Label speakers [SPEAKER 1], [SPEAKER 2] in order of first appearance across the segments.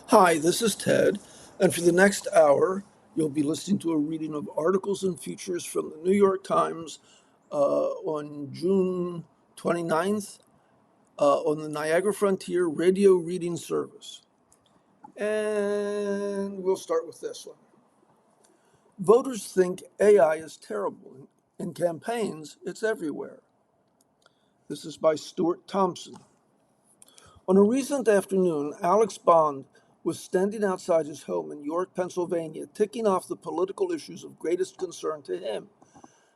[SPEAKER 1] Hi, this is Ted, and for the next hour, you'll be listening to a reading of articles and features from the New York Times on June 29th on the Niagara Frontier Radio Reading Service. And we'll start with this one. Voters think AI is terrible. In campaigns, it's everywhere. This is by Stuart Thompson. On a recent afternoon, Alex Bond was standing outside his home in York, Pennsylvania, ticking off the political issues of greatest concern to him.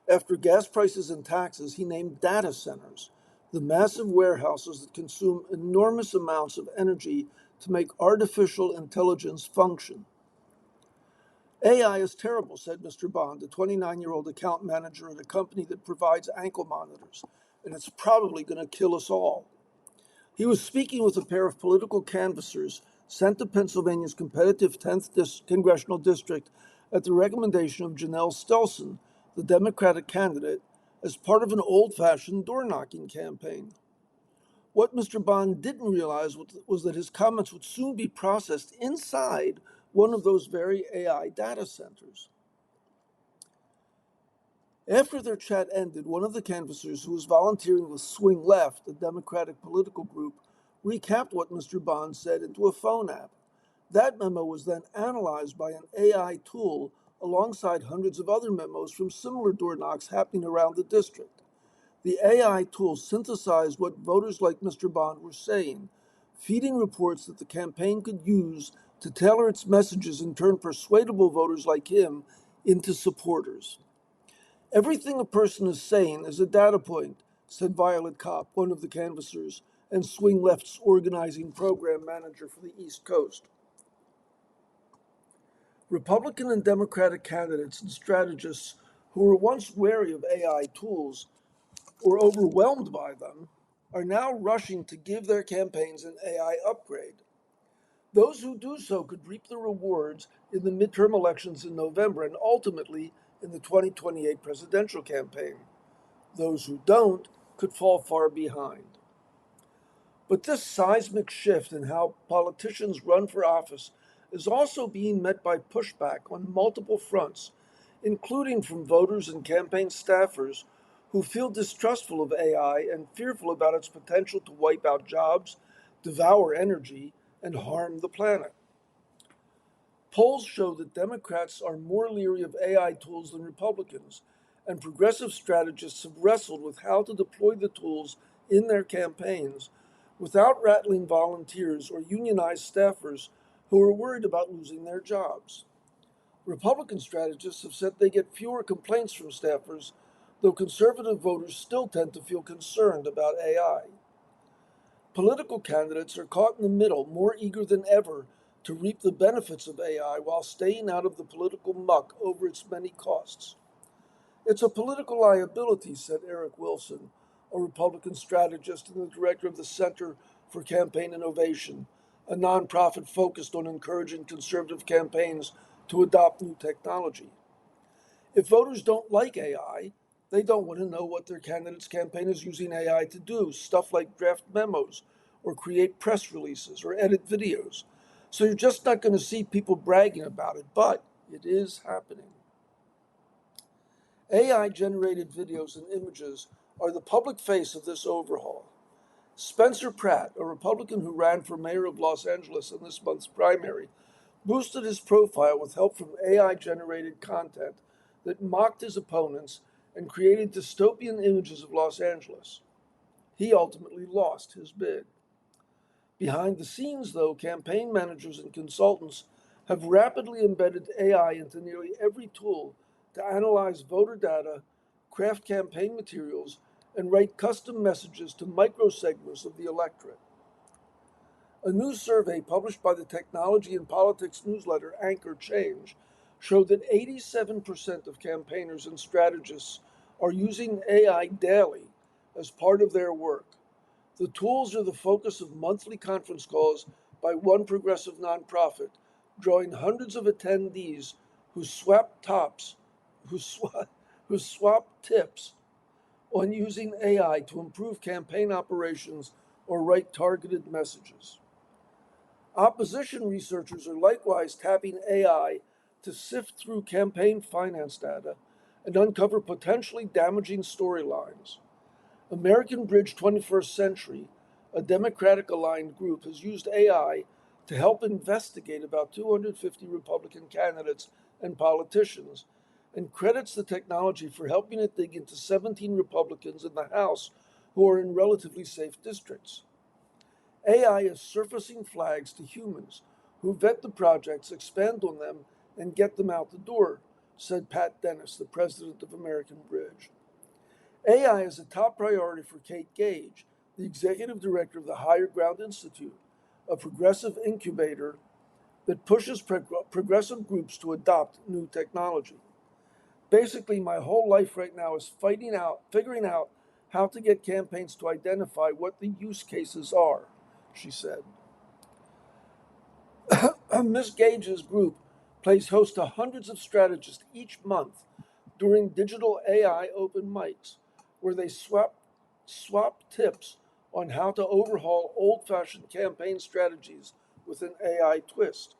[SPEAKER 1] After gas prices and taxes, he named data centers, the massive warehouses that consume enormous amounts of energy to make artificial intelligence function. AI is terrible, said Mr. Bond, a 29-year-old account manager at a company that provides ankle monitors, and it's probably going to kill us all. He was speaking with a pair of political canvassers sent to Pennsylvania's competitive 10th congressional district at the recommendation of Janelle Stelson, the Democratic candidate, as part of an old-fashioned door-knocking campaign. What Mr. Bond didn't realize was that his comments would soon be processed inside one of those very AI data centers. After their chat ended, one of the canvassers, who was volunteering with Swing Left, a Democratic political group, recapped what Mr. Bond said into a phone app. That memo was then analyzed by an AI tool alongside hundreds of other memos from similar door knocks happening around the district. The AI tool synthesized what voters like Mr. Bond were saying, feeding reports that the campaign could use to tailor its messages and turn persuadable voters like him into supporters. Everything a person is saying is a data point, said Violet Kopp, one of the canvassers and Swing Left's organizing program manager for the East Coast. Republican and Democratic candidates and strategists who were once wary of AI tools or overwhelmed by them are now rushing to give their campaigns an AI upgrade. Those who do so could reap the rewards in the midterm elections in November and ultimately in the 2028 presidential campaign. Those who don't could fall far behind. But this seismic shift in how politicians run for office is also being met by pushback on multiple fronts, including from voters and campaign staffers who feel distrustful of AI and fearful about its potential to wipe out jobs, devour energy, and harm the planet. Polls show that Democrats are more leery of AI tools than Republicans, and progressive strategists have wrestled with how to deploy the tools in their campaigns without rattling volunteers or unionized staffers who are worried about losing their jobs. Republican strategists have said they get fewer complaints from staffers, though conservative voters still tend to feel concerned about AI. Political candidates are caught in the middle, more eager than ever to reap the benefits of AI while staying out of the political muck over its many costs. It's a political liability, said Eric Wilson, a Republican strategist and the director of the Center for Campaign Innovation, a nonprofit focused on encouraging conservative campaigns to adopt new technology. If voters don't like AI, they don't want to know what their candidate's campaign is using AI to do, stuff like draft memos or create press releases or edit videos. So you're just not going to see people bragging about it, but it is happening. AI generated videos and images are the public face of this overhaul. Spencer Pratt, a Republican who ran for mayor of Los Angeles in this month's primary, boosted his profile with help from AI generated content that mocked his opponents and created dystopian images of Los Angeles. He ultimately lost his bid. Behind the scenes, though, campaign managers and consultants have rapidly embedded AI into nearly every tool to analyze voter data, craft campaign materials, and write custom messages to microsegments of the electorate. A new survey published by the technology and politics newsletter Anchor Change showed that 87% of campaigners and strategists are using AI daily as part of their work. The tools are the focus of monthly conference calls by one progressive nonprofit, drawing hundreds of attendees who swap tops, who, swa- who swap tips on using AI to improve campaign operations or write targeted messages. Opposition researchers are likewise tapping AI to sift through campaign finance data and uncover potentially damaging storylines. American Bridge 21st Century, a Democratic aligned group, has used AI to help investigate about 250 Republican candidates and politicians and credits the technology for helping it dig into 17 Republicans in the House who are in relatively safe districts. AI is surfacing flags to humans who vet the projects, expand on them, and get them out the door, said Pat Dennis, the president of American Bridge. AI is a top priority for Kate Gage, the executive director of the Higher Ground Institute, a progressive incubator that pushes progressive groups to adopt new technology. Basically, my whole life right now is figuring out how to get campaigns to identify what the use cases are, she said. Ms. Gage's group plays host to hundreds of strategists each month during digital AI open mics, where they swap tips on how to overhaul old-fashioned campaign strategies with an AI twist.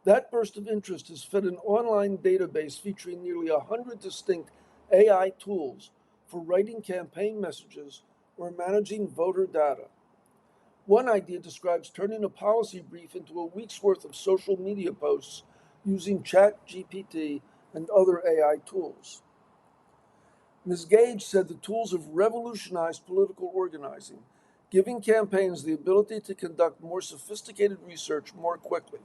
[SPEAKER 1] That burst of interest has fed an online database featuring nearly 100 distinct AI tools for writing campaign messages or managing voter data. One idea describes turning a policy brief into a week's worth of social media posts using ChatGPT and other AI tools. Ms. Gage said the tools have revolutionized political organizing, giving campaigns the ability to conduct more sophisticated research more quickly.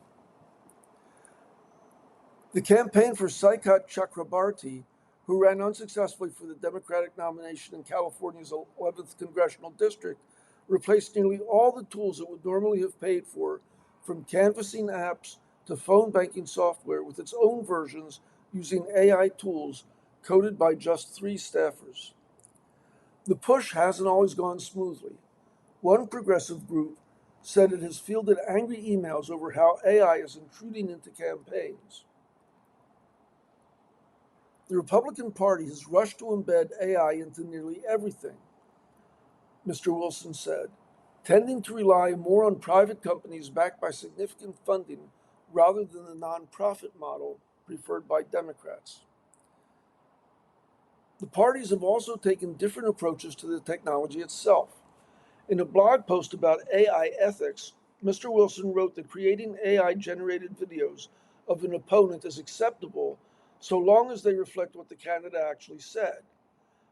[SPEAKER 1] The campaign for Saikat Chakrabarti, who ran unsuccessfully for the Democratic nomination in California's 11th congressional district, replaced nearly all the tools it would normally have paid for, from canvassing apps to phone banking software, with its own versions using AI tools coded by just 3 staffers. The push hasn't always gone smoothly. One progressive group said it has fielded angry emails over how AI is intruding into campaigns. The Republican Party has rushed to embed AI into nearly everything, Mr. Wilson said, tending to rely more on private companies backed by significant funding rather than the nonprofit model preferred by Democrats. The parties have also taken different approaches to the technology itself. In a blog post about AI ethics, Mr. Wilson wrote that creating AI generated videos of an opponent is acceptable so long as they reflect what the candidate actually said.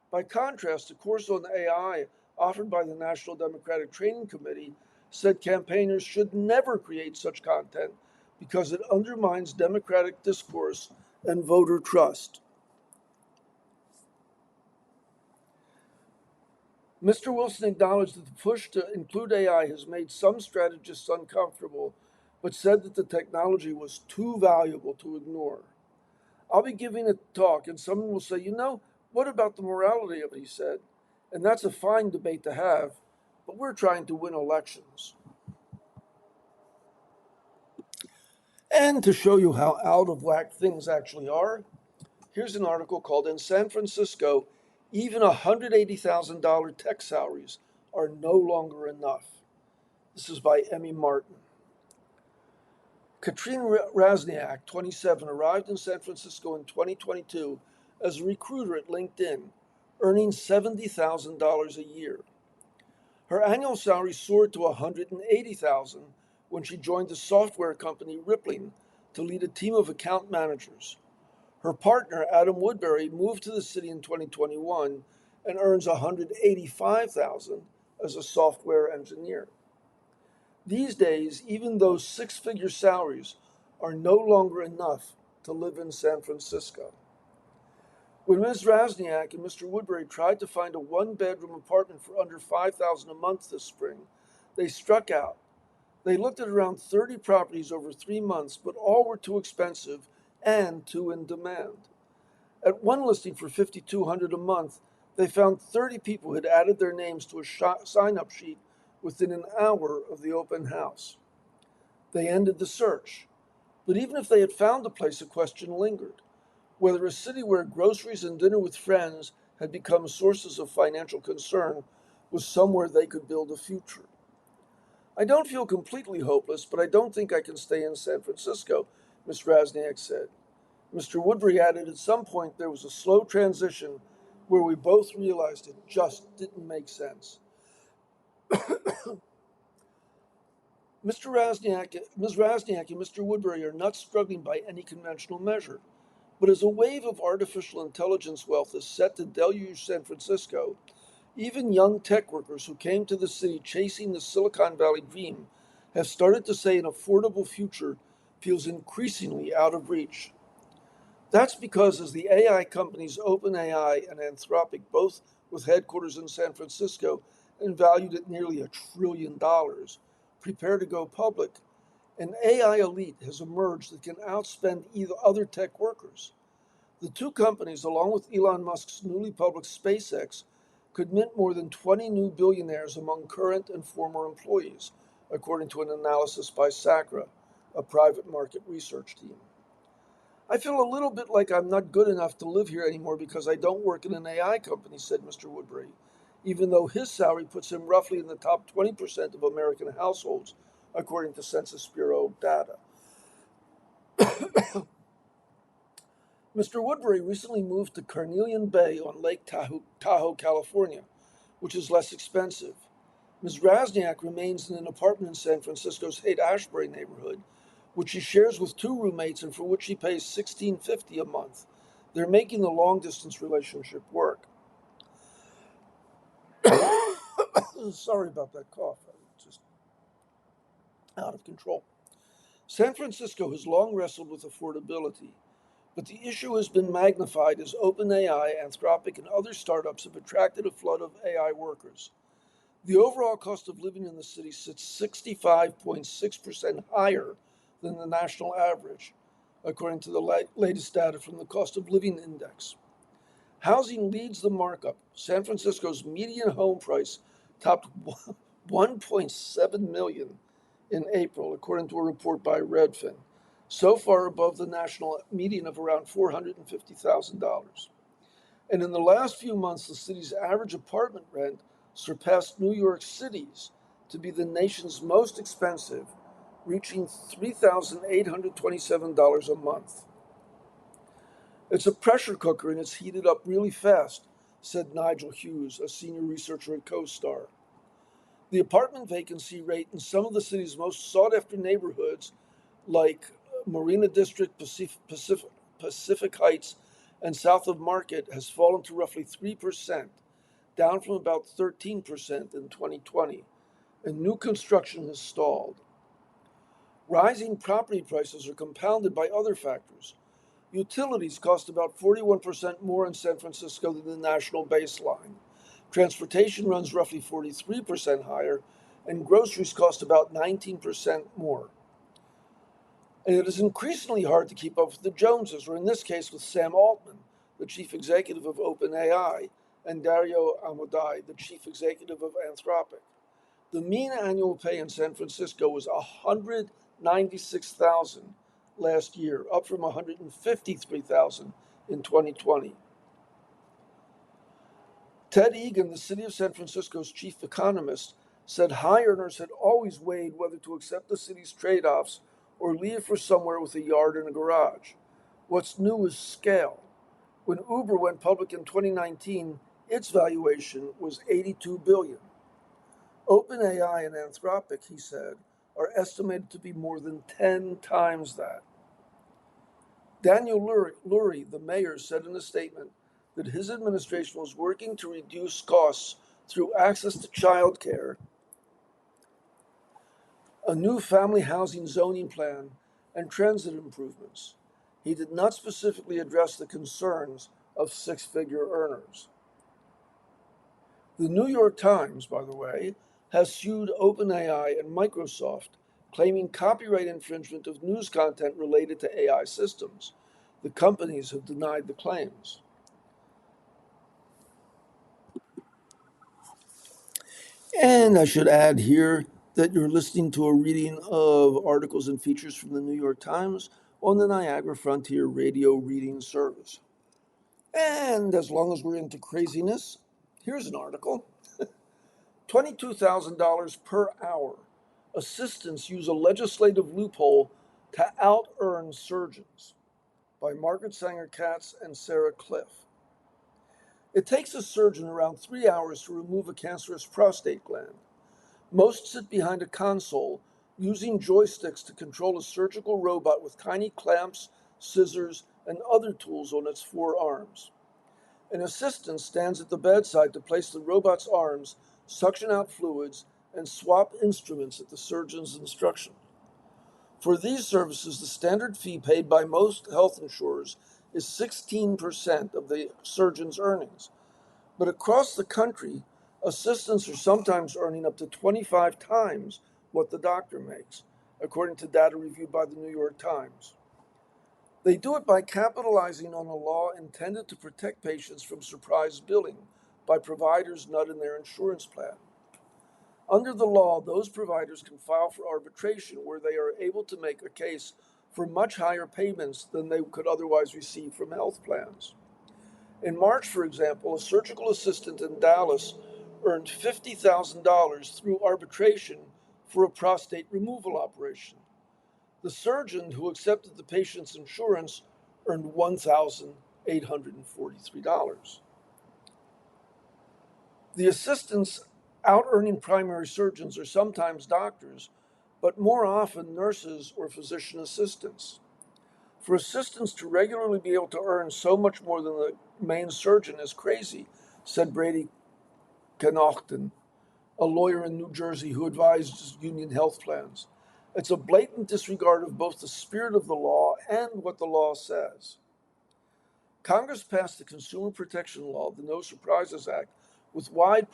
[SPEAKER 1] By contrast, a course on AI offered by the National Democratic Training Committee said campaigners should never create such content because it undermines democratic discourse and voter trust. Mr. Wilson acknowledged that the push to include AI has made some strategists uncomfortable, but said that the technology was too valuable to ignore. I'll be giving a talk, and someone will say, what about the morality of it, he said. And that's a fine debate to have, but we're trying to win elections. And to show you how out of whack things actually are, here's an article called "In San Francisco, Even $180,000 tech salaries Are No Longer Enough." This is by Emmy Martin. Katrine Razniak, 27, arrived in San Francisco in 2022 as a recruiter at LinkedIn, earning $70,000 a year. Her annual salary soared to $180,000 when she joined the software company Rippling to lead a team of account managers. Her partner, Adam Woodbury, moved to the city in 2021 and earns $185,000 as a software engineer. These days, even those 6-figure salaries are no longer enough to live in San Francisco. When Ms. Razniak and Mr. Woodbury tried to find a 1-bedroom apartment for under $5,000 a month this spring, they struck out. They looked at around 30 properties over 3 months, but all were too expensive and too in demand. At one listing for $5,200 a month, they found 30 people had added their names to a sign-up sheet within an hour of the open house. They ended the search. But even if they had found a place, a question lingered: whether a city where groceries and dinner with friends had become sources of financial concern was somewhere they could build a future. I don't feel completely hopeless, but I don't think I can stay in San Francisco, Ms. Rasniak said. Mr. Woodbury added at some point there was a slow transition where we both realized it just didn't make sense. Ms. Rasniak and Mr. Woodbury are not struggling by any conventional measure, but as a wave of artificial intelligence wealth is set to deluge San Francisco, even young tech workers who came to the city chasing the Silicon Valley dream have started to say an affordable future feels increasingly out of reach. That's because as the AI companies OpenAI and Anthropic, both with headquarters in San Francisco and valued at nearly $1 trillion, prepare to go public, an AI elite has emerged that can outspend either other tech workers. The two companies, along with Elon Musk's newly public SpaceX, could mint more than 20 new billionaires among current and former employees, according to an analysis by Sacra, a private market research team. I feel a little bit like I'm not good enough to live here anymore because I don't work in an AI company, said Mr. Woodbury, even though his salary puts him roughly in the top 20% of American households, according to Census Bureau data. Mr. Woodbury recently moved to Carnelian Bay on Lake Tahoe, California, which is less expensive. Ms. Rasniak remains in an apartment in San Francisco's Haight-Ashbury neighborhood, which she shares with two roommates and for which she pays $16.50 a month. They're making the long-distance relationship work. Sorry about that cough. It's just out of control. San Francisco has long wrestled with affordability, but the issue has been magnified as OpenAI, Anthropic, and other startups have attracted a flood of AI workers. The overall cost of living in the city sits 65.6% higher than the national average, according to the latest data from the Cost of Living Index. Housing leads the markup. San Francisco's median home price topped 1.7 million in April, according to a report by Redfin, so far above the national median of around $450,000. And in the last few months, the city's average apartment rent surpassed New York City's to be the nation's most expensive, reaching $3,827 a month. It's a pressure cooker and it's heated up really fast, said Nigel Hughes, a senior researcher at CoStar. The apartment vacancy rate in some of the city's most sought-after neighborhoods, like Marina District, Pacific Heights, and south of Market, has fallen to roughly 3%, down from about 13% in 2020, and new construction has stalled. Rising property prices are compounded by other factors. Utilities cost about 41% more in San Francisco than the national baseline. Transportation runs roughly 43% higher, and groceries cost about 19% more. And it is increasingly hard to keep up with the Joneses, or in this case with Sam Altman, the chief executive of OpenAI, and Dario Amodei, the chief executive of Anthropic. The mean annual pay in San Francisco was $196,000 last year, up from $153,000 in 2020. Ted Egan, the city of San Francisco's chief economist, said high earners had always weighed whether to accept the city's trade-offs or leave for somewhere with a yard and a garage. What's new is scale. When Uber went public in 2019, its valuation was $82 billion. OpenAI and Anthropic, he said, are estimated to be more than 10 times that. Daniel Lurie, the mayor, said in a statement that his administration was working to reduce costs through access to child care, a new family housing zoning plan, and transit improvements. He did not specifically address the concerns of six-figure earners. The New York Times, by the way, has sued OpenAI and Microsoft, claiming copyright infringement of news content related to AI systems. The companies have denied the claims. And I should add here that you're listening to a reading of articles and features from the New York Times on the Niagara Frontier Radio Reading Service. And as long as we're into craziness, here's an article. $22,000 per hour Assistants use a legislative loophole to out-earn surgeons, by Margaret Sanger Katz and Sarah Cliff. It takes a surgeon around 3 hours to remove a cancerous prostate gland. Most sit behind a console, using joysticks to control a surgical robot with tiny clamps, scissors, and other tools on its 4 arms. An assistant stands at the bedside to place the robot's arms, suction out fluids, and swap instruments at the surgeon's instruction. For these services, the standard fee paid by most health insurers is 16% of the surgeon's earnings. But across the country, assistants are sometimes earning up to 25 times what the doctor makes, according to data reviewed by the New York Times. They do it by capitalizing on a law intended to protect patients from surprise billing by providers not in their insurance plan. Under the law, those providers can file for arbitration where they are able to make a case for much higher payments than they could otherwise receive from health plans. In March, for example, a surgical assistant in Dallas earned $50,000 through arbitration for a prostate removal operation. The surgeon who accepted the patient's insurance earned $1,843. The assistants out earning primary surgeons are sometimes doctors, but more often nurses or physician assistants. For assistants to regularly be able to earn so much more than the main surgeon is crazy, said Brady Connaughton, a lawyer in New Jersey who advised union health plans. It's a blatant disregard of both the spirit of the law and what the law says. Congress passed the Consumer Protection Law, the No Surprises Act, with wide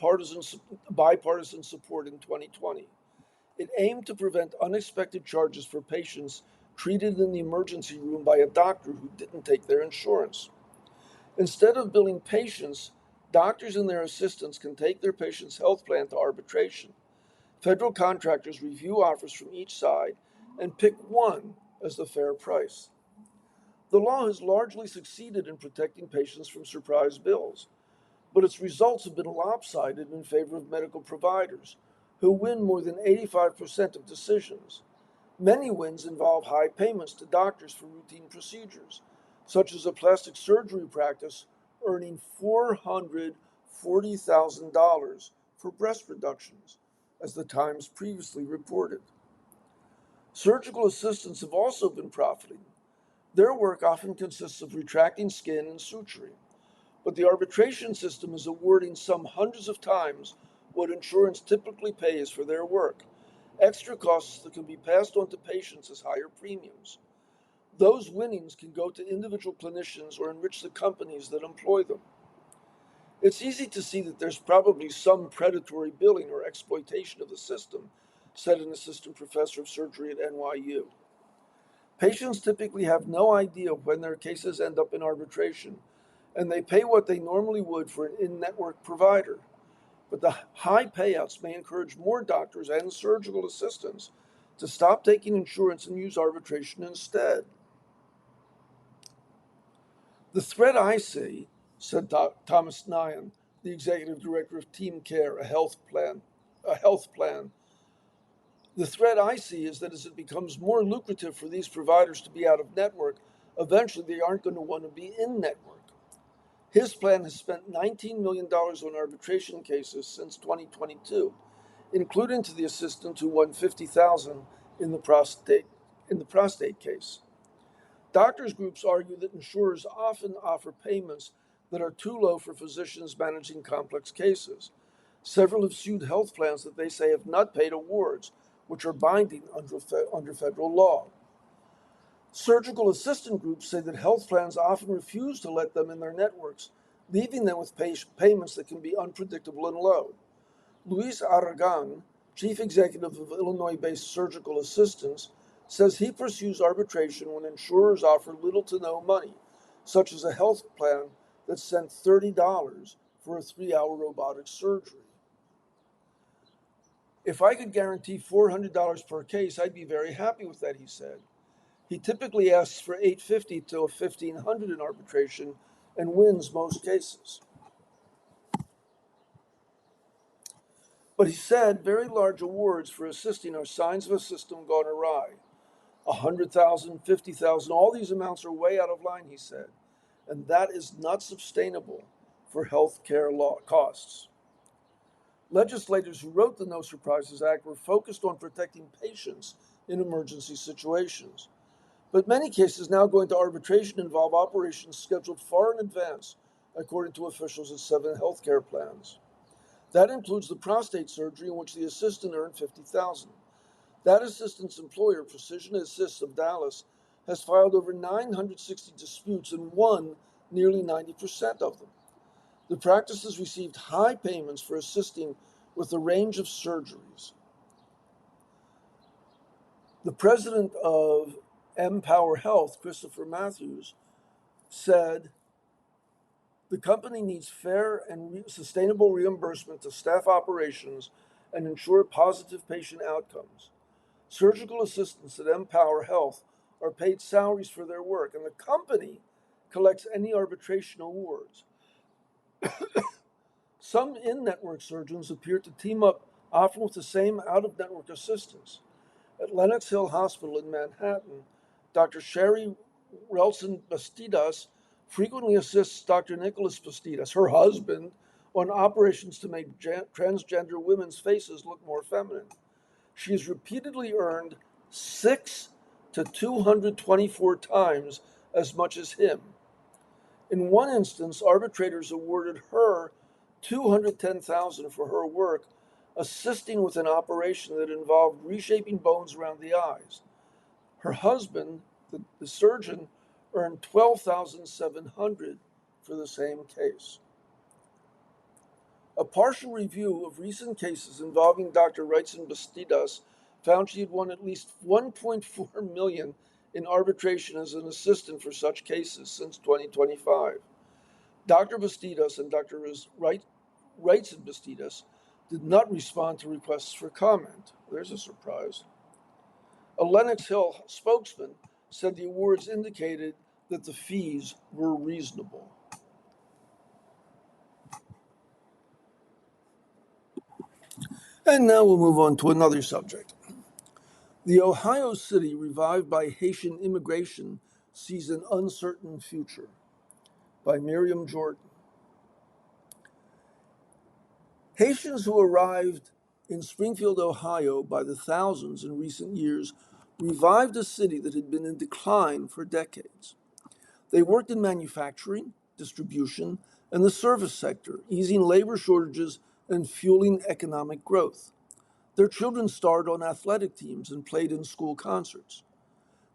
[SPEAKER 1] bipartisan support in 2020. It aimed to prevent unexpected charges for patients treated in the emergency room by a doctor who didn't take their insurance. Instead of billing patients, doctors and their assistants can take their patient's health plan to arbitration. Federal contractors review offers from each side and pick one as the fair price. The law has largely succeeded in protecting patients from surprise bills, but its results have been lopsided in favor of medical providers, who win more than 85% of decisions. Many wins involve high payments to doctors for routine procedures, such as a plastic surgery practice earning $440,000 for breast reductions, as the Times previously reported. Surgical assistants have also been profiting. Their work often consists of retracting skin and suturing, but the arbitration system is awarding some hundreds of times what insurance typically pays for their work, extra costs that can be passed on to patients as higher premiums. Those winnings can go to individual clinicians or enrich the companies that employ them. It's easy to see that there's probably some predatory billing or exploitation of the system, said an assistant professor of surgery at NYU. Patients typically have no idea when their cases end up in arbitration, and they pay what they normally would for an in-network provider. But the high payouts may encourage more doctors and surgical assistants to stop taking insurance and use arbitration instead. The threat I see, said Thomas Nyan, the executive director of Team Care, a health plan. The threat I see is that as it becomes more lucrative for these providers to be out of network, eventually they aren't going to want to be in network. His plan has spent $19 million on arbitration cases since 2022, including to the assistant who won $50,000 in the prostate case. Doctors groups argue that insurers often offer payments that are too low for physicians managing complex cases. Several have sued health plans that they say have not paid awards, which are binding under federal law. Surgical assistant groups say that health plans often refuse to let them in their networks, leaving them with payments that can be unpredictable and low. Luis Aragon, chief executive of Illinois-based Surgical Assistants, says he pursues arbitration when insurers offer little to no money, such as a health plan that sent $30 for a 3-hour robotic surgery. If I could guarantee $400 per case, I'd be very happy with that, he said. He typically asks for $850 to $1,500 in arbitration and wins most cases. But he said very large awards for assisting are signs of a system gone awry. 100,000, 50,000, all these amounts are way out of line, he said, and that is not sustainable for health care law costs. Legislators who wrote the No Surprises Act were focused on protecting patients in emergency situations. But many cases now going to arbitration involve operations scheduled far in advance, according to officials at 7 healthcare plans. That includes the prostate surgery in which the assistant earned $50,000. That assistant's employer, Precision Assist of Dallas, has filed over 960 disputes and won nearly 90% of them. The practice has received high payments for assisting with a range of surgeries. The president of Empower Health, Christopher Matthews, said the company needs fair and sustainable reimbursement to staff operations and ensure positive patient outcomes. Surgical assistants at Empower Health are paid salaries for their work, and the company collects any arbitration awards. Some in-network surgeons appear to team up often with the same out-of-network assistants. At Lenox Hill Hospital in Manhattan, Dr. Sherry Relson Bastidas frequently assists Dr. Nicholas Bastidas, her husband, on operations to make transgender women's faces look more feminine. She has repeatedly earned 6 to 224 times as much as him. In one instance, arbitrators awarded her $210,000 for her work assisting with an operation that involved reshaping bones around the eyes. Her husband, the surgeon, earned $12,700 for the same case. A partial review of recent cases involving Dr. Wrightson Bastidas found she had won at least $1.4 million in arbitration as an assistant for such cases since 2025. Dr. Bastidas and Dr. Wrightson Bastidas did not respond to requests for comment. There's a surprise. A Lenox Hill spokesman said the awards indicated that the fees were reasonable. And now we'll move on to another subject. The Ohio city revived by Haitian immigration sees an uncertain future, by Miriam Jordan. Haitians who arrived in Springfield, Ohio by the thousands in recent years revived a city that had been in decline for decades. They worked in manufacturing, distribution, and the service sector, easing labor shortages and fueling economic growth. Their children starred on athletic teams and played in school concerts.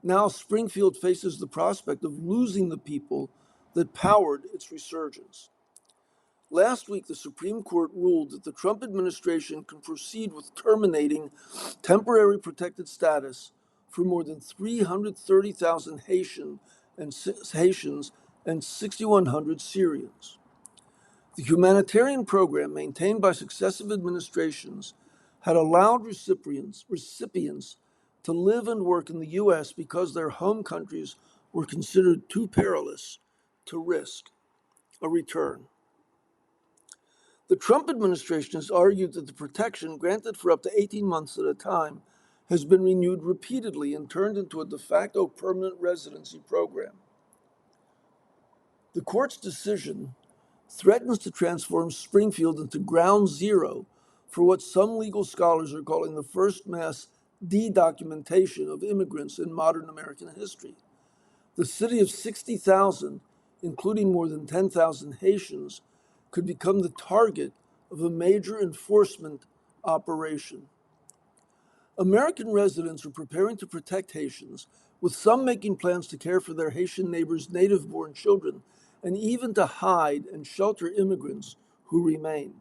[SPEAKER 1] Now Springfield faces the prospect of losing the people that powered its resurgence. Last week, the Supreme Court ruled that the Trump administration can proceed with terminating temporary protected status for more than 330,000 Haitians and 6,100 Syrians. The humanitarian program maintained by successive administrations had allowed recipients to live and work in the U.S. because their home countries were considered too perilous to risk a return. The Trump administration has argued that the protection granted for up to 18 months at a time has been renewed repeatedly and turned into a de facto permanent residency program. The court's decision threatens to transform Springfield into ground zero for what some legal scholars are calling the first mass de-documentation of immigrants in modern American history. The city of 60,000, including more than 10,000 Haitians, could become the target of a major enforcement operation. American residents are preparing to protect Haitians, with some making plans to care for their Haitian neighbors' native-born children, and even to hide and shelter immigrants who remain.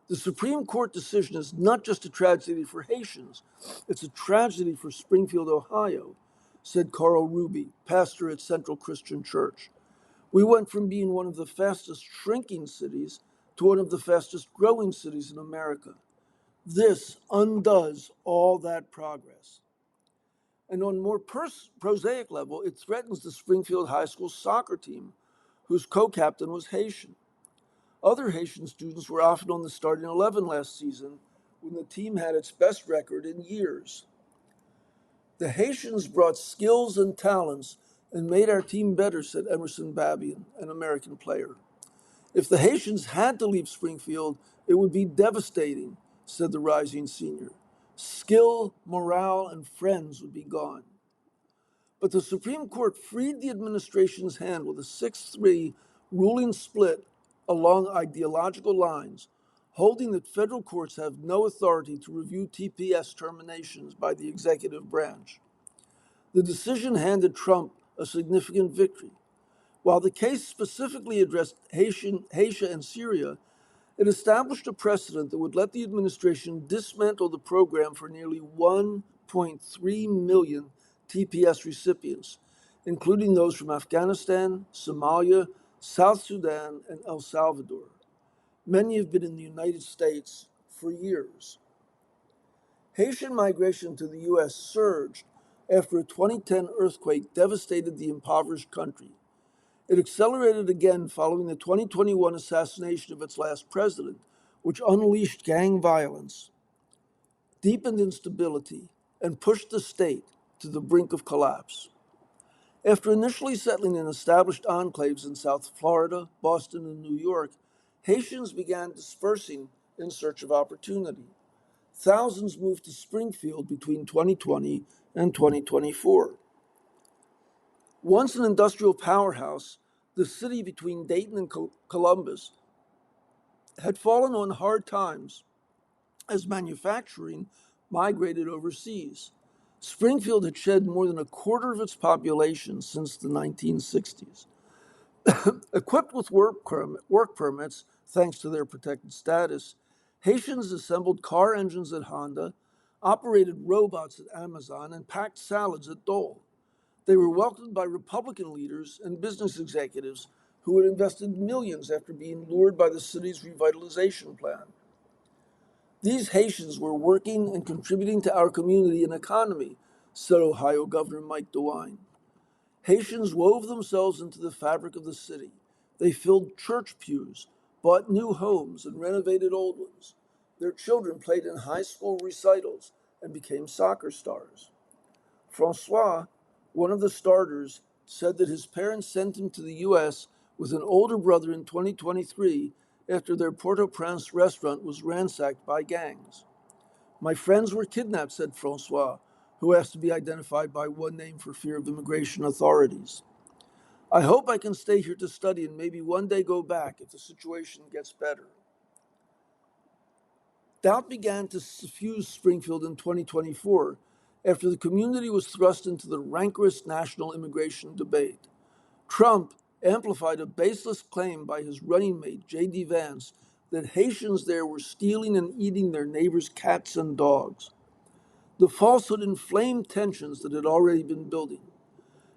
[SPEAKER 1] The Supreme Court decision is not just a tragedy for Haitians, it's a tragedy for Springfield, Ohio, said Carl Ruby, pastor at Central Christian Church. We went from being one of the fastest shrinking cities to one of the fastest growing cities in America. This undoes all that progress. And on a more prosaic level, it threatens the Springfield High School soccer team, whose co-captain was Haitian. Other Haitian students were often on the starting 11 last season when the team had its best record in years. The Haitians brought skills and talents and made our team better, said Emerson Babian, an American player. If the Haitians had to leave Springfield, it would be devastating, said the rising senior. Skill, morale, and friends would be gone. But the Supreme Court freed the administration's hand with a 6-3 ruling split along ideological lines, holding that federal courts have no authority to review TPS terminations by the executive branch. The decision handed Trump a significant victory. While the case specifically addressed Haiti and Syria, it established a precedent that would let the administration dismantle the program for nearly 1.3 million TPS recipients, including those from Afghanistan, Somalia, South Sudan, and El Salvador. Many have been in the United States for years. Haitian migration to the U.S. surged after a 2010 earthquake devastated the impoverished country. It accelerated again following the 2021 assassination of its last president, which unleashed gang violence, deepened instability, and pushed the state to the brink of collapse. After initially settling in established enclaves in South Florida, Boston, and New York, Haitians began dispersing in search of opportunity. Thousands moved to Springfield between 2020 and 2024. Once an industrial powerhouse, the city between Dayton and Columbus had fallen on hard times as manufacturing migrated overseas. Springfield had shed more than a quarter of its population since the 1960s. Equipped with work permits, thanks to their protected status, Haitians assembled car engines at Honda, operated robots at Amazon, and packed salads at Dole. They were welcomed by Republican leaders and business executives who had invested millions after being lured by the city's revitalization plan. These Haitians were working and contributing to our community and economy, said Ohio Governor Mike DeWine. Haitians wove themselves into the fabric of the city. They filled church pews, bought new homes, and renovated old ones. Their children played in high school recitals and became soccer stars. Francois, one of the starters, said that his parents sent him to the U.S. with an older brother in 2023 after their Port-au-Prince restaurant was ransacked by gangs. My friends were kidnapped, said Francois, who asked to be identified by one name for fear of immigration authorities. I hope I can stay here to study and maybe one day go back if the situation gets better. Doubt began to suffuse Springfield in 2024 after the community was thrust into the rancorous national immigration debate. Trump amplified a baseless claim by his running mate, J.D. Vance, that Haitians there were stealing and eating their neighbors' cats and dogs. The falsehood inflamed tensions that had already been building.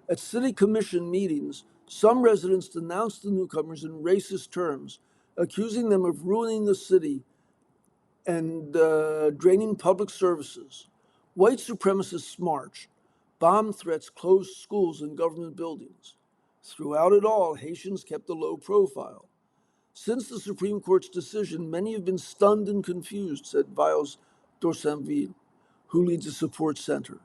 [SPEAKER 1] At city commission meetings, some residents denounced the newcomers in racist terms, accusing them of ruining the city and draining public services. White supremacists marched. Bomb threats closed schools and government buildings. Throughout it all, Haitians kept a low profile. Since the Supreme Court's decision, many have been stunned and confused, said Viles Dorsainville, who leads a support center.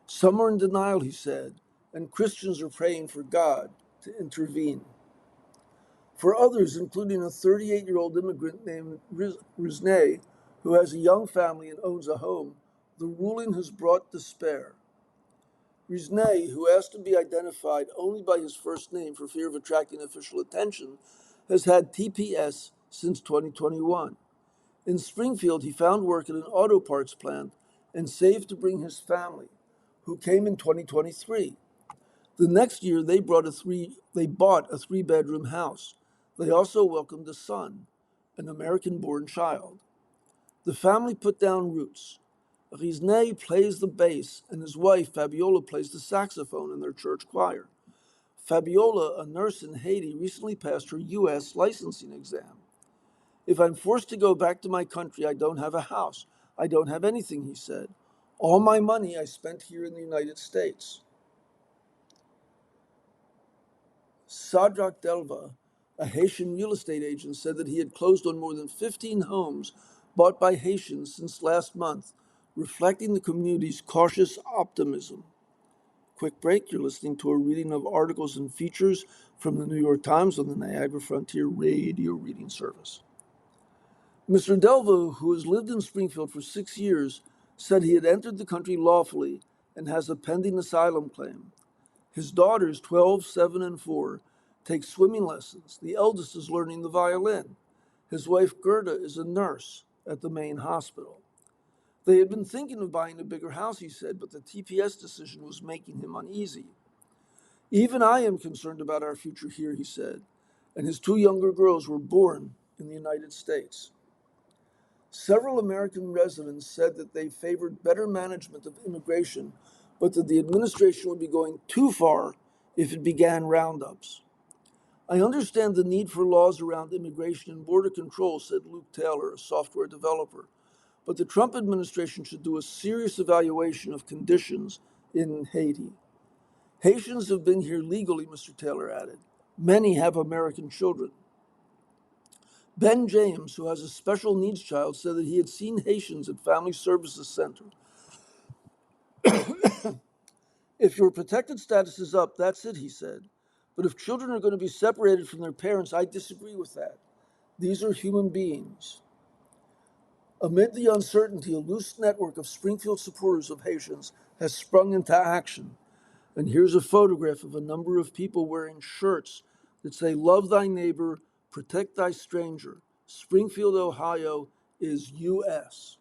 [SPEAKER 1] Some are in denial, he said, and Christians are praying for God to intervene. For others, including a 38-year-old immigrant named Rizne, who has a young family and owns a home, the ruling has brought despair. Rizne, who asked to be identified only by his first name for fear of attracting official attention, has had TPS since 2021. In Springfield, he found work at an auto parts plant and saved to bring his family, who came in 2023. The next year, they bought a three-bedroom house. They also welcomed a son, an American-born child. The family put down roots. Rizne plays the bass, and his wife, Fabiola, plays the saxophone in their church choir. Fabiola, a nurse in Haiti, recently passed her U.S. licensing exam. If I'm forced to go back to my country, I don't have a house. I don't have anything, he said. All my money I spent here in the United States. Sadrak Delva, A Haitian real estate agent said that he had closed on more than 15 homes bought by Haitians since last month, reflecting the community's cautious optimism. Quick break. You're listening to a reading of articles and features from the New York Times on the Niagara Frontier Radio Reading Service. Mr. Delvo, who has lived in Springfield for 6 years, said he had entered the country lawfully and has a pending asylum claim. His daughters, 12, 7, and 4, take swimming lessons. The eldest is learning the violin. His wife, Gerda, is a nurse at the main hospital. They had been thinking of buying a bigger house, he said, but the TPS decision was making him uneasy. Even I am concerned about our future here, he said, and his 2 younger girls were born in the United States. Several American residents said that they favored better management of immigration, but that the administration would be going too far if it began roundups. I understand the need for laws around immigration and border control, said Luke Taylor, a software developer, but the Trump administration should do a serious evaluation of conditions in Haiti. Haitians have been here legally, Mr. Taylor added. Many have American children. Ben James, who has a special needs child, said that he had seen Haitians at Family Services Center. If your protected status is up, that's it, he said. But if children are going to be separated from their parents, I disagree with that. These are human beings. Amid the uncertainty, a loose network of Springfield supporters of Haitians has sprung into action. And here's a photograph of a number of people wearing shirts that say, "Love thy neighbor, protect thy stranger. Springfield, Ohio is U.S."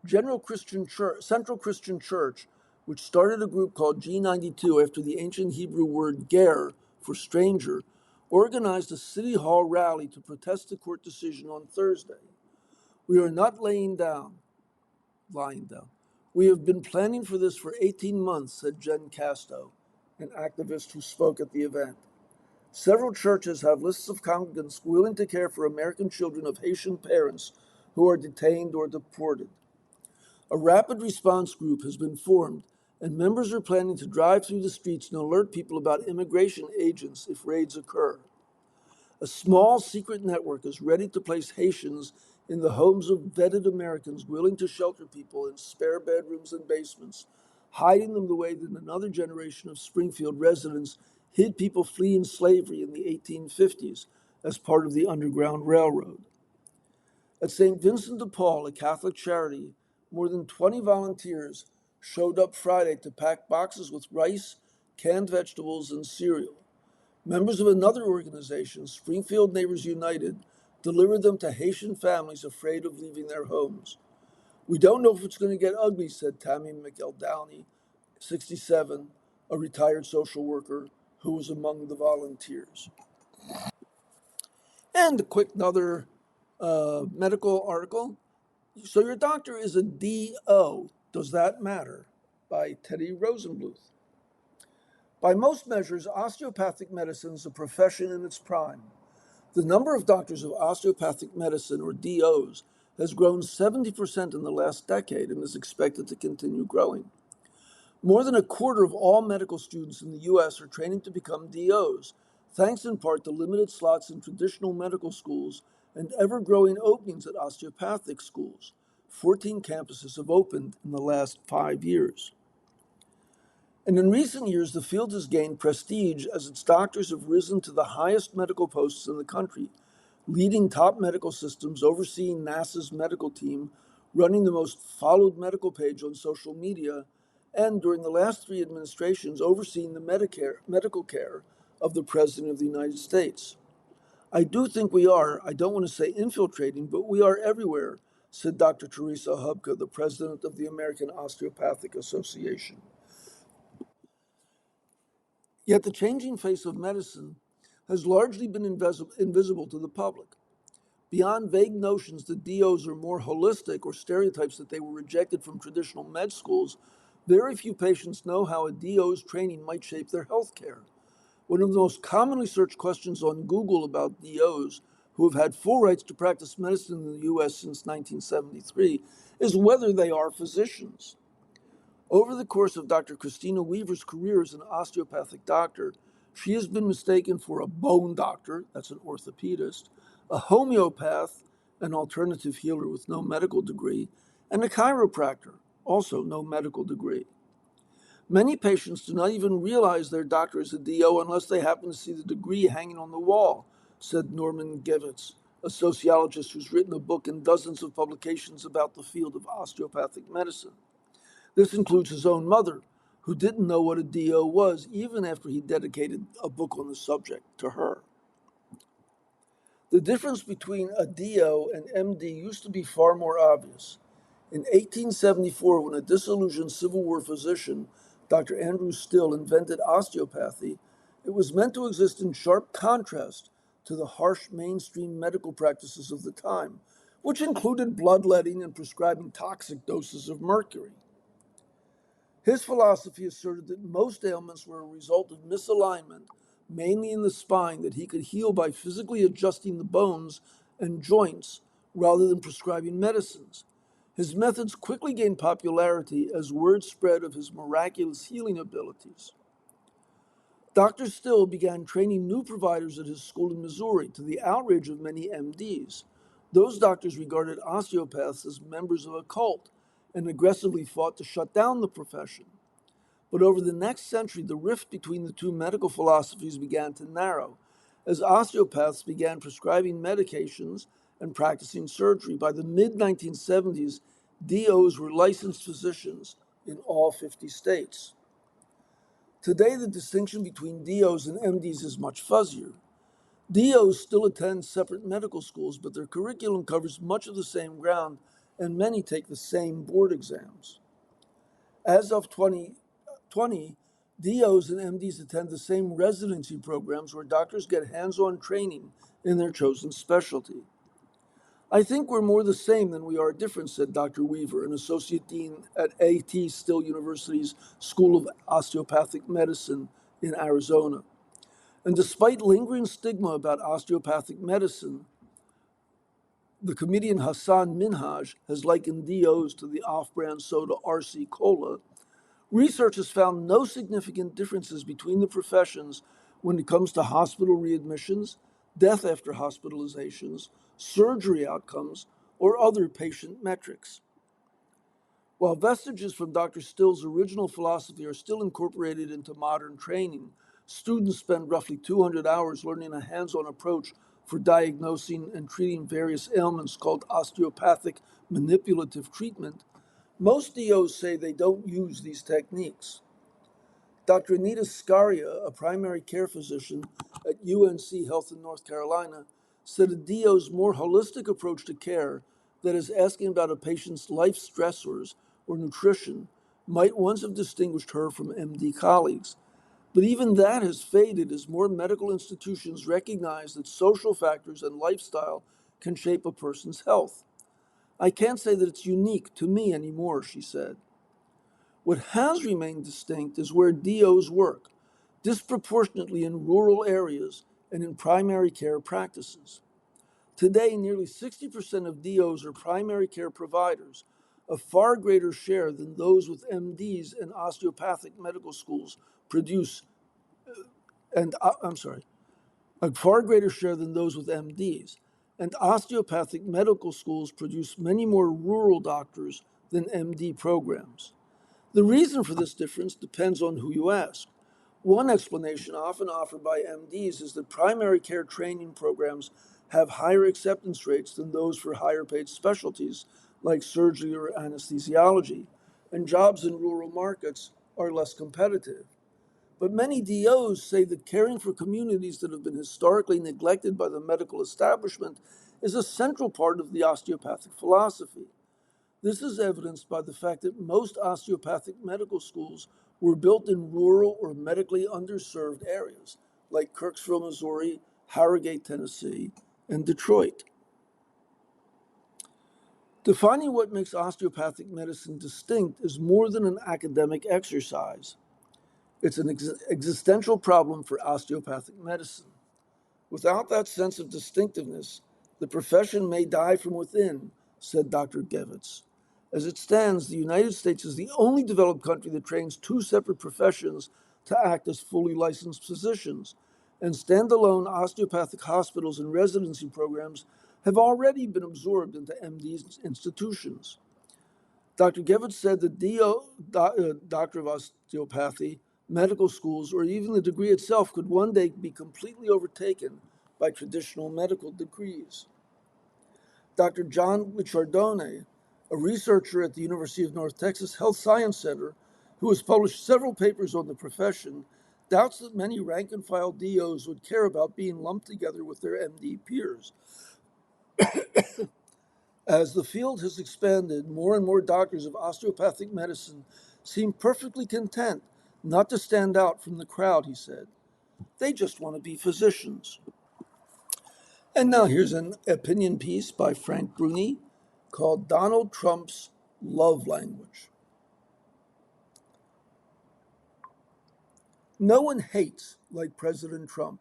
[SPEAKER 1] Central Christian Church, which started a group called G92 after the ancient Hebrew word ger for stranger, organized a City Hall rally to protest the court decision on Thursday. We are not lying down. We have been planning for this for 18 months, said Jen Casto, an activist who spoke at the event. Several churches have lists of congregants willing to care for American children of Haitian parents who are detained or deported. A rapid response group has been formed, and members are planning to drive through the streets and alert people about immigration agents if raids occur. A small secret network is ready to place Haitians in the homes of vetted Americans willing to shelter people in spare bedrooms and basements, hiding them the way that another generation of Springfield residents hid people fleeing slavery in the 1850s as part of the Underground Railroad. At St. Vincent de Paul, a Catholic charity, more than 20 volunteers showed up Friday to pack boxes with rice, canned vegetables, and cereal. Members of another organization, Springfield Neighbors United, delivered them to Haitian families afraid of leaving their homes. We don't know if it's going to get ugly, said Tammy McEldowney, 67, a retired social worker who was among the volunteers. And a quick another medical article. So your doctor is a DO. Does that matter? By Teddy Rosenbluth. By most measures, osteopathic medicine is a profession in its prime. The number of doctors of osteopathic medicine, or DOs, has grown 70% in the last decade and is expected to continue growing. More than a quarter of all medical students in the U.S. are training to become DOs, thanks in part to limited slots in traditional medical schools and ever-growing openings at osteopathic schools. 14 campuses have opened in the last 5 years. And in recent years, the field has gained prestige as its doctors have risen to the highest medical posts in the country, leading top medical systems, overseeing NASA's medical team, running the most followed medical page on social media, and during the last 3 administrations, overseeing the medical care of the President of the United States. I do think we are, I don't want to say infiltrating, but we are everywhere, said Dr. Teresa Hubka, the president of the American Osteopathic Association. Yet the changing face of medicine has largely been invisible to the public. Beyond vague notions that DOs are more holistic or stereotypes that they were rejected from traditional med schools, very few patients know how a DO's training might shape their health care. One of the most commonly searched questions on Google about DOs who have had full rights to practice medicine in the U.S. since 1973 is whether they are physicians. Over the course of Dr. Christina Weaver's career as an osteopathic doctor, She has been mistaken for a bone doctor, that's an orthopedist, a homeopath, an alternative healer with no medical degree, and a chiropractor, also no medical degree. Many patients do not even realize their doctor is a DO unless they happen to see the degree hanging on the wall, said Norman Gevitz, a sociologist who's written a book and dozens of publications about the field of osteopathic medicine. This includes his own mother, who didn't know what a DO was even after he dedicated a book on the subject to her. The difference between a DO and MD used to be far more obvious. In 1874, when a disillusioned Civil War physician, Dr. Andrew Still, invented osteopathy, it was meant to exist in sharp contrast to the harsh mainstream medical practices of the time, which included bloodletting and prescribing toxic doses of mercury. His philosophy asserted that most ailments were a result of misalignment, mainly in the spine, that he could heal by physically adjusting the bones and joints rather than prescribing medicines. His methods quickly gained popularity as word spread of his miraculous healing abilities. Dr. Still began training new providers at his school in Missouri, to the outrage of many MDs. Those doctors regarded osteopaths as members of a cult and aggressively fought to shut down the profession. But over the next century, the rift between the two medical philosophies began to narrow, as osteopaths began prescribing medications and practicing surgery. By the mid 1970s, DOs were licensed physicians in all 50 states. Today, the distinction between DOs and MDs is much fuzzier. DOs still attend separate medical schools, but their curriculum covers much of the same ground, and many take the same board exams. As of 2020, DOs and MDs attend the same residency programs where doctors get hands-on training in their chosen specialty. I think we're more the same than we are different, said Dr. Weaver, an associate dean at A.T. Still University's School of Osteopathic Medicine in Arizona. And despite lingering stigma about osteopathic medicine, the comedian Hassan Minhaj has likened DOs to the off-brand soda RC Cola. Research has found no significant differences between the professions when it comes to hospital readmissions, death after hospitalizations, surgery outcomes, or other patient metrics. While vestiges from Dr. Still's original philosophy are still incorporated into modern training, students spend roughly 200 hours learning a hands-on approach for diagnosing and treating various ailments called osteopathic manipulative treatment. Most DOs say they don't use these techniques. Dr. Anita Scaria, a primary care physician at UNC Health in North Carolina, said a DO's more holistic approach to care, that is, asking about a patient's life stressors or nutrition, might once have distinguished her from MD colleagues. But even that has faded as more medical institutions recognize that social factors and lifestyle can shape a person's health. I can't say that it's unique to me anymore, she said. What has remained distinct is where DOs work, disproportionately in rural areas and in primary care practices. Today, nearly 60% of DOs are primary care providers, a far greater share than those with MDs and osteopathic medical schools produce, and I'm sorry, a far greater share than those with MDs. And osteopathic medical schools produce many more rural doctors than MD programs. The reason for this difference depends on who you ask. One explanation often offered by MDs is that primary care training programs have higher acceptance rates than those for higher paid specialties like surgery or anesthesiology, and jobs in rural markets are less competitive. But many DOs say that caring for communities that have been historically neglected by the medical establishment is a central part of the osteopathic philosophy. This is evidenced by the fact that most osteopathic medical schools were built in rural or medically underserved areas, like Kirksville, Missouri, Harrogate, Tennessee, and Detroit. Defining what makes osteopathic medicine distinct is more than an academic exercise. It's an existential problem for osteopathic medicine. Without that sense of distinctiveness, the profession may die from within, said Dr. Gevitz. As it stands, the United States is the only developed country that trains two separate professions to act as fully licensed physicians, and standalone osteopathic hospitals and residency programs have already been absorbed into MD institutions. Dr. Gevitz said that doctor of osteopathy, medical schools, or even the degree itself could one day be completely overtaken by traditional medical degrees. Dr. John Licciardone, a researcher at the University of North Texas Health Science Center, who has published several papers on the profession, doubts that many rank and file DOs would care about being lumped together with their MD peers. As the field has expanded, more and more doctors of osteopathic medicine seem perfectly content not to stand out from the crowd, he said. They just want to be physicians. And now here's an opinion piece by Frank Bruni called Donald Trump's Love Language. No one hates like President Trump.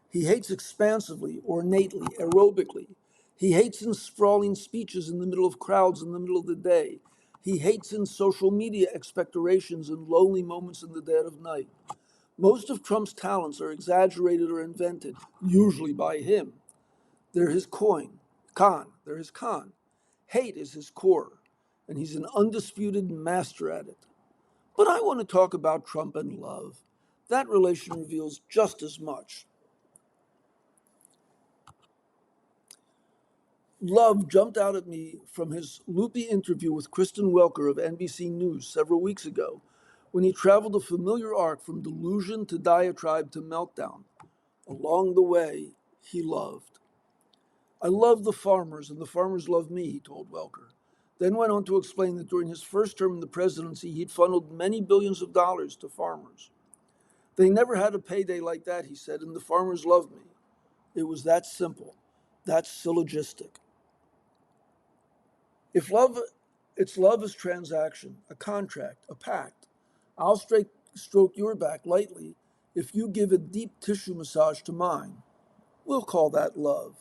[SPEAKER 1] He hates expansively, ornately, aerobically. He hates in sprawling speeches in the middle of crowds in the middle of the day. He hates in social media expectorations and lonely moments in the dead of night. Most of Trump's talents are exaggerated or invented, usually by him. They're his they're his con. Hate is his core, and he's an undisputed master at it. But I want to talk about Trump and love. That relation reveals just as much. Love jumped out at me from his loopy interview with Kristen Welker of NBC News several weeks ago, when he traveled a familiar arc from delusion to diatribe to meltdown. Along the way, he loved. I love the farmers, and the farmers love me, he told Welker. Then went on to explain that during his first term in the presidency, he'd funneled many billions of dollars to farmers. They never had a payday like that, he said, and the farmers loved me. It was that simple, that syllogistic. If love, it's love is transaction, a contract, a pact. I'll stroke your back lightly if you give a deep tissue massage to mine. We'll call that love.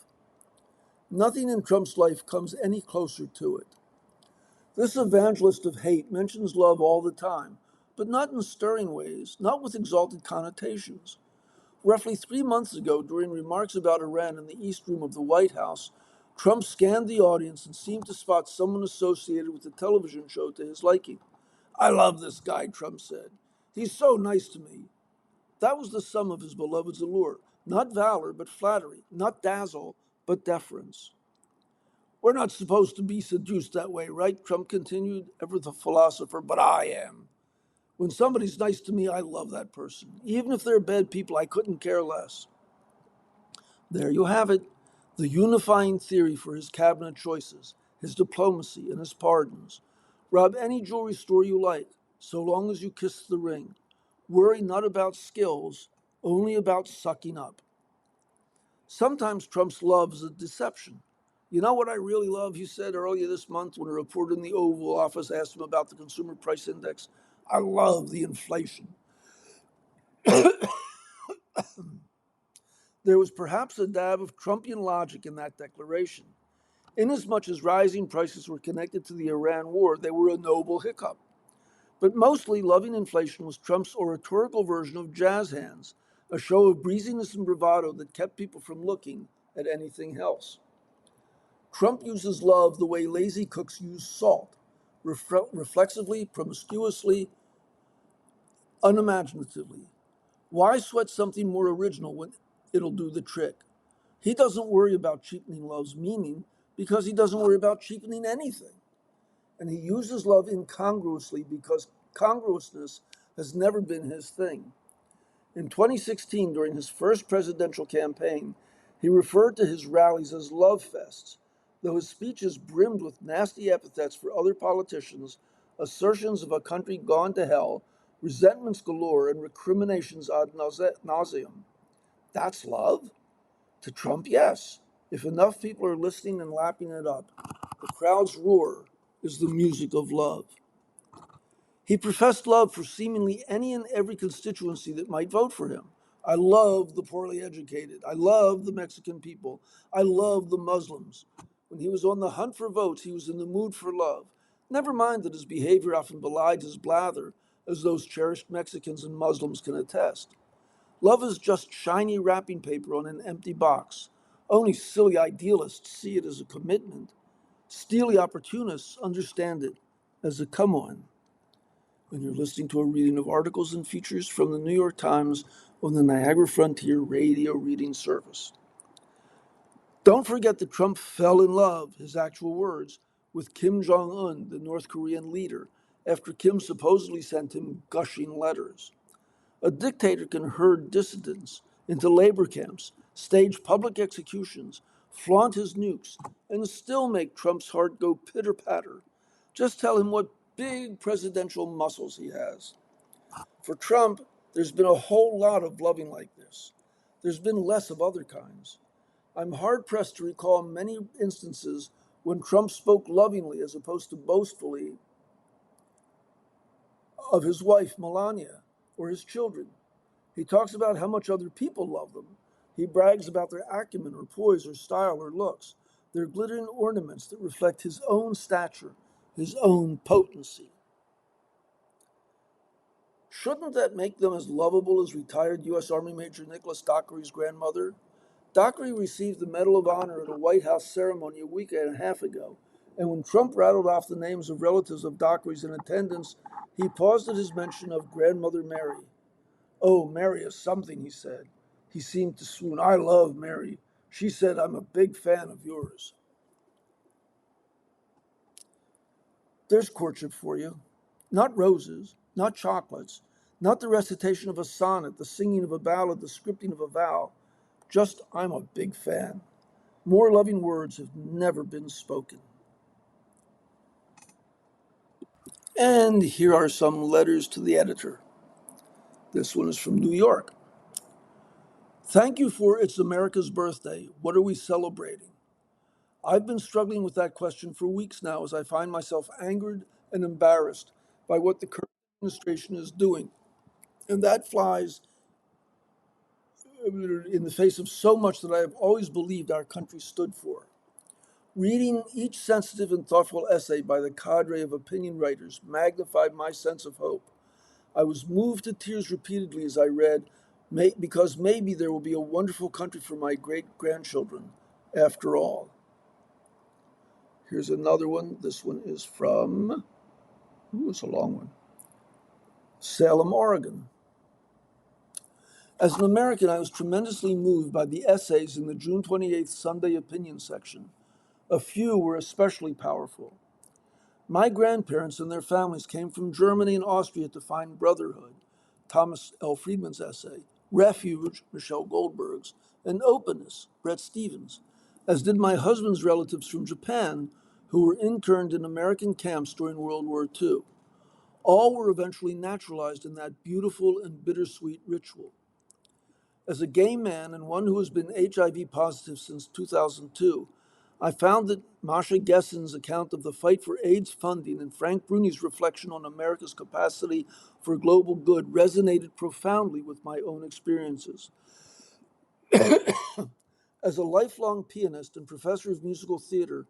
[SPEAKER 1] Nothing in Trump's life comes any closer to it. This evangelist of hate mentions love all the time, but not in stirring ways, not with exalted connotations. Roughly 3 months ago, during remarks about Iran in the East Room of the White House, Trump scanned the audience and seemed to spot someone associated with the television show to his liking. I love this guy, Trump said. He's so nice to me. That was the sum of his beloved's allure. Not valor, but flattery. Not dazzle, but deference. We're not supposed to be seduced that way, right? Trump continued, ever the philosopher, but I am. When somebody's nice to me, I love that person. Even if they're bad people, I couldn't care less. There you have it, the unifying theory for his cabinet choices, his diplomacy, and his pardons. Rob any jewelry store you like, so long as you kiss the ring. Worry not about skills, only about sucking up. Sometimes Trump's love is a deception. You know what I really love, he said earlier this month when a reporter in the Oval Office asked him about the Consumer Price Index? I love the inflation. There was perhaps a dab of Trumpian logic in that declaration. Inasmuch as rising prices were connected to the Iran war, they were a noble hiccup. But mostly, loving inflation was Trump's oratorical version of jazz hands, a show of breeziness and bravado that kept people from looking at anything else. Trump uses love the way lazy cooks use salt, reflexively, promiscuously, unimaginatively. Why sweat something more original when it'll do the trick? He doesn't worry about cheapening love's meaning because he doesn't worry about cheapening anything. And he uses love incongruously because congruousness has never been his thing. In 2016, during his first presidential campaign, he referred to his rallies as love fests, though his speeches brimmed with nasty epithets for other politicians, assertions of a country gone to hell, resentments galore, and recriminations ad nauseum. That's love? To Trump, yes. If enough people are listening and lapping it up, the crowd's roar is the music of love. He professed love for seemingly any and every constituency that might vote for him. I love the poorly educated. I love the Mexican people. I love the Muslims. When he was on the hunt for votes, he was in the mood for love. Never mind that his behavior often belied his blather, as those cherished Mexicans and Muslims can attest. Love is just shiny wrapping paper on an empty box. Only silly idealists see it as a commitment. Steely opportunists understand it as a come on. When you're listening to a reading of articles and features from the New York Times on the Niagara Frontier radio reading service. Don't forget that Trump fell in love, his actual words, with Kim Jong un, the North Korean leader, after Kim supposedly sent him gushing letters. A dictator can herd dissidents into labor camps, stage public executions, flaunt his nukes, and still make Trump's heart go pitter patter. Just tell him what big presidential muscles he has. For Trump, there's been a whole lot of loving like this. There's been less of other kinds. I'm hard pressed to recall many instances when Trump spoke lovingly as opposed to boastfully of his wife, Melania, or his children. He talks about how much other people love them. He brags about their acumen or poise or style or looks, their glittering ornaments that reflect his own stature, his own potency. Shouldn't that make them as lovable as retired U.S. Army Major Nicholas Dockery's grandmother? Dockery received the Medal of Honor at a White House ceremony a week and a half ago, and when Trump rattled off the names of relatives of Dockery's in attendance, he paused at his mention of Grandmother Mary. "Oh, Mary is something," he said. He seemed to swoon. "I love Mary. She said I'm a big fan of yours." There's courtship for you. Not roses, not chocolates, not the recitation of a sonnet, the singing of a ballad, the scripting of a vow. Just, I'm a big fan. More loving words have never been spoken. And here are some letters to the editor. This one is from New York. Thank you for It's America's Birthday. What are we celebrating? I've been struggling with that question for weeks now as I find myself angered and embarrassed by what the current administration is doing. And that flies in the face of so much that I have always believed our country stood for. Reading each sensitive and thoughtful essay by the cadre of opinion writers magnified my sense of hope. I was moved to tears repeatedly as I read, because maybe there will be a wonderful country for my great-grandchildren after all. Here's another one. This one is from, it's a long one, Salem, Oregon. As an American, I was tremendously moved by the essays in the June 28th Sunday opinion section. A few were especially powerful. My grandparents and their families came from Germany and Austria to find brotherhood, Thomas L. Friedman's essay, refuge, Michelle Goldberg's, and openness, Bret Stephens, as did my husband's relatives from Japan who were interned in American camps during World War II. All were eventually naturalized in that beautiful and bittersweet ritual. As a gay man and one who has been HIV positive since 2002, I found that Masha Gessen's account of the fight for AIDS funding and Frank Bruni's reflection on America's capacity for global good resonated profoundly with my own experiences. As a lifelong pianist and professor of musical theater,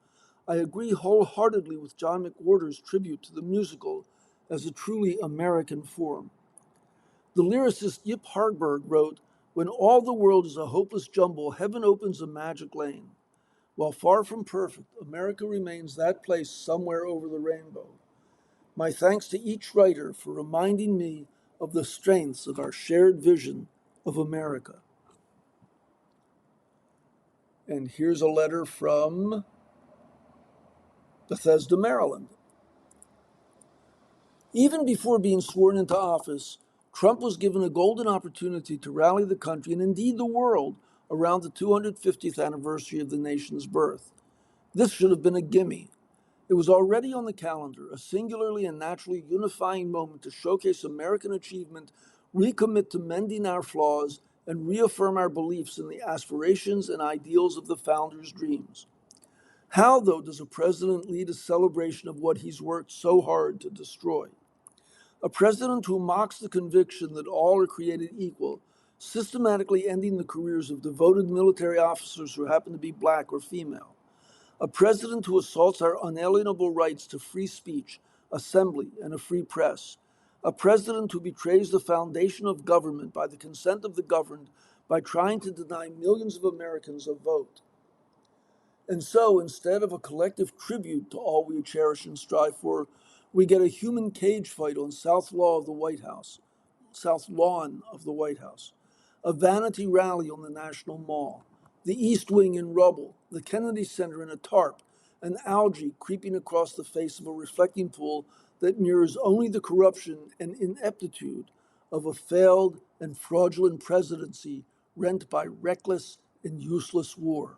[SPEAKER 1] I agree wholeheartedly with John McWhorter's tribute to the musical as a truly American form. The lyricist Yip Harburg wrote, "When all the world is a hopeless jumble, heaven opens a magic lane. While far from perfect, America remains that place somewhere over the rainbow." My thanks to each writer for reminding me of the strengths of our shared vision of America. And here's a letter from Bethesda, Maryland. Even before being sworn into office, Trump was given a golden opportunity to rally the country and indeed the world around the 250th anniversary of the nation's birth. This should have been a gimme. It was already on the calendar, a singularly and naturally unifying moment to showcase American achievement, recommit to mending our flaws, and reaffirm our beliefs in the aspirations and ideals of the founders' dreams. How, though, does a president lead a celebration of what he's worked so hard to destroy? A president who mocks the conviction that all are created equal, systematically ending the careers of devoted military officers who happen to be black or female. A president who assaults our unalienable rights to free speech, assembly, and a free press. A president who betrays the foundation of government by the consent of the governed by trying to deny millions of Americans a vote. And so, instead of a collective tribute to all we cherish and strive for, we get a human cage fight on South Lawn of the White House, a vanity rally on the National Mall, the East Wing in rubble, the Kennedy Center in a tarp, and algae creeping across the face of a reflecting pool that mirrors only the corruption and ineptitude of a failed and fraudulent presidency rent by reckless and useless war.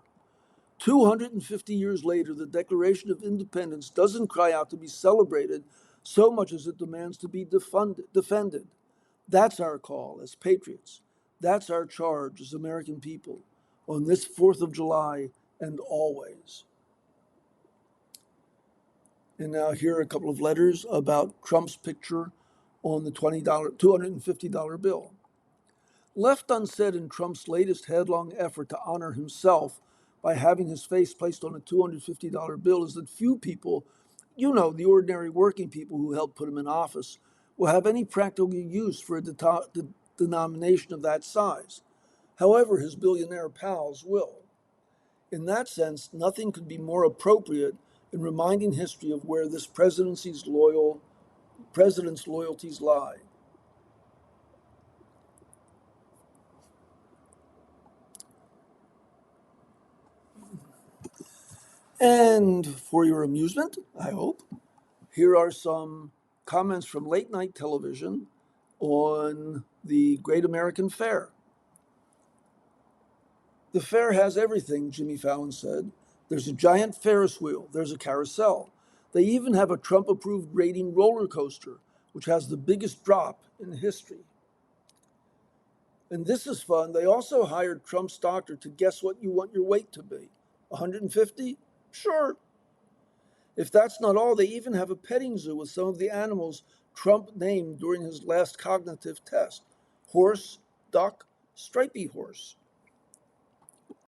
[SPEAKER 1] 250 years later, the Declaration of Independence doesn't cry out to be celebrated so much as it demands to be defended. That's our call as patriots. That's our charge as American people on this 4th of July and always. And now here are a couple of letters about Trump's picture on the $250 bill. Left unsaid in Trump's latest headlong effort to honor himself by having his face placed on a $250 bill is that few people, the ordinary working people who helped put him in office, will have any practical use for a denomination of that size. However, his billionaire pals will. In that sense, nothing could be more appropriate in reminding history of where this president's loyalties lie. And for your amusement, I hope, here are some comments from late night television on the Great American Fair. The fair has everything, Jimmy Fallon said. There's a giant Ferris wheel, there's a carousel. They even have a Trump approved rating roller coaster, which has the biggest drop in history. And this is fun. They also hired Trump's doctor to guess what you want your weight to be. 150? Sure. If that's not all, they even have a petting zoo with some of the animals Trump named during his last cognitive test: horse, duck, stripy horse.